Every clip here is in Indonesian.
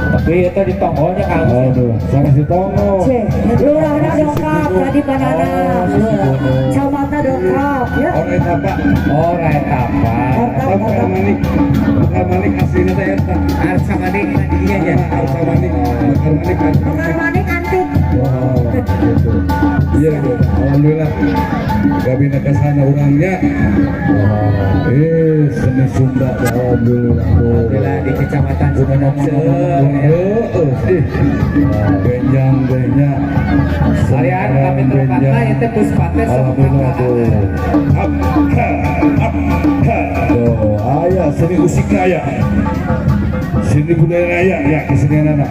Tapi itu di tonggonya kan. Aduh, sana si Tongo. Lurahna dongkap tadi panana. Camatna dongkap ya. Orang apa? Oh, eta apa? Bukan manik aslinya teh eta. Arsa manik iya ya. Arsa manik. Bukan manik kan. Bukan manik antik. Wow, gitu. Iya, alhamdulillah. Gabina ke sana orangnya. Seni Sunda alhamdulillah. Alhamdulillah di kecamatan Sumenepseu. Benjang-benjang. Kalian kami tempatnya itu Puspate Alhamdulillah tuh. Tuh, ayah seni musik raya. Seni budaya raya ya kesenian anak.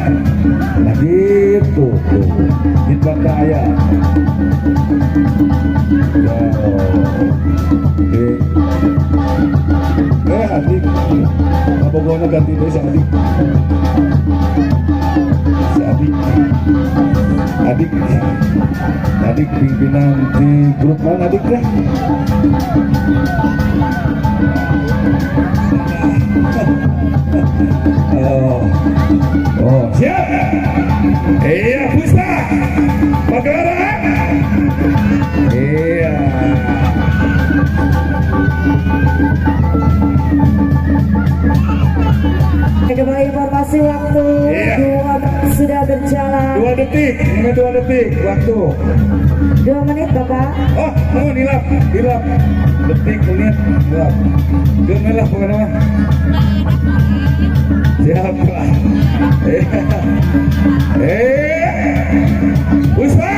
Nah gitu tuh. Hitbang raya. Adik, apa gua ganti deh si adik? Si adik pimpinan di grup mana adik deh? Oh, siap. Iya, Puspa. Pagelaran. Iya. Kembali informasi waktu sudah berjalan 2 detik, ini 2 detik waktu. 2 menit Bapak. Oh, nilap, detik, menit, nilap. Lah, bukan apa? Siapa? Puspa.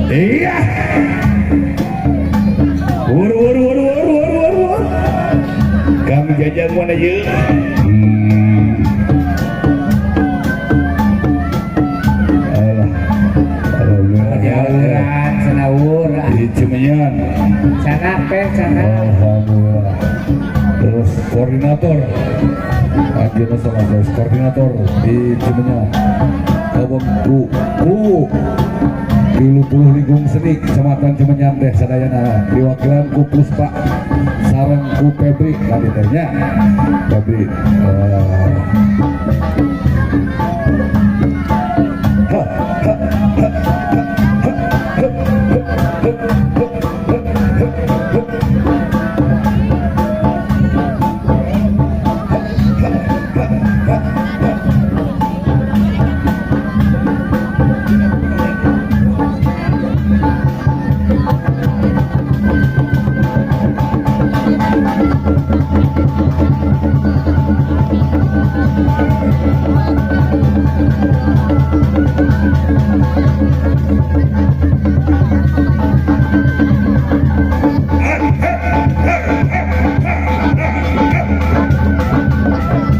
Iya. Wur. Kami jajan mana je? Jalan senawur. Di Cimenyan. Sana Alhamdulillah. Terus koordinator. Akhirnya sama saya koordinator di Cimenyan. Abang di Lupuluh Ligung Seni Kecamatan Cimenyan deh sadayana diwakilan ku Puspa sareng ku Febri tadi tehnya Febri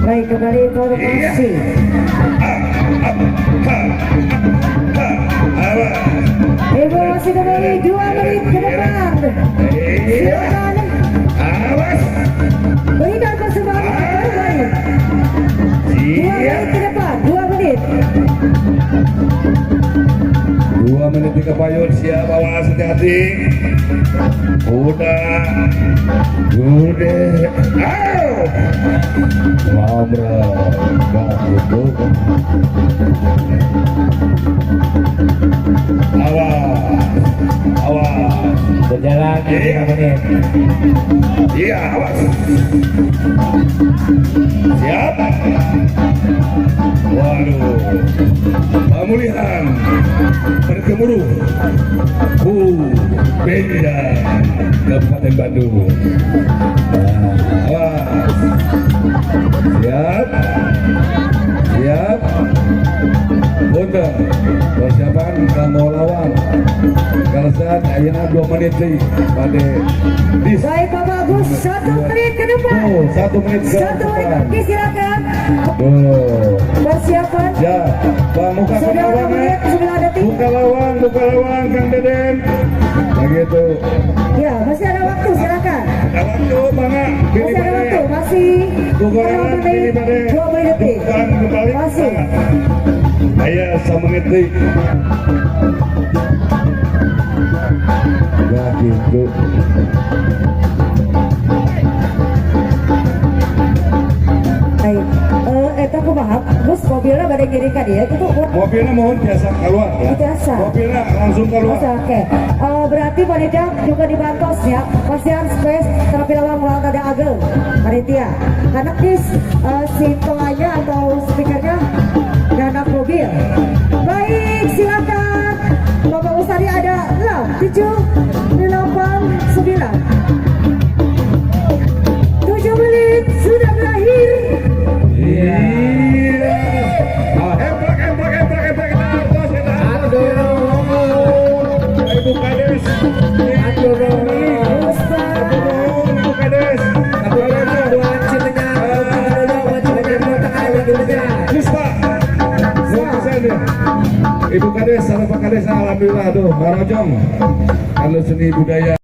Baik, kembali informasi. Ibu masih kembali 2 menit ke depan. Silakan. Berikan persembahan terbaik. 2 menit ke depan, 2 menit. 2 menit 3 payun siap, awas hati-hati. Udah. Labra, gak gitu. Awas. berjalan 5 menit. Iya, awas. Siap. Waduh. Pemulihan. Gemuruh Benda Kabupaten Bandung. Awas. Siap. Siap. Punten. Persiapan kamu lawan. Kalasan ayeuna 2 menit deui pada dis. Baik Bapak Agus, 1 menit ke depan. 1 menit ke 1 menit depan. lagi silakan. Persiapan. Ya, Pak muka Sudah 1 menit, 9 detik. buka lawan Kang Deden. Begitu. Ya, masih ada waktu silakan. Ada waktu mana? Masih ada waktu, masih 6 menit, 2 menit detik. Bukan kembali. Masih. Ayo 1 menit detik. Ya gitu. Baik, eta kumaha? Gus mobilnya bade ngiring ka dieu itu Mobilnya mohon biasa keluar ya. Biasa. Mobilnya langsung keluar. Oke. Berarti panitia juga dibantos ya. Pasian space terapi lawang ulang tanda agel panitia. Karena dis si tengahnya atau speakernya anak mobil. Baik, silakan. Bapak Ustari ada 6, 7, 8, 9. 7 menit sudah berakhir. Iya. Emplak. Ibu Kades. Ibu Kades. Ibu Kades, salam Pak Kades, alhamdulillah tuh, Marojong. Kalau seni budaya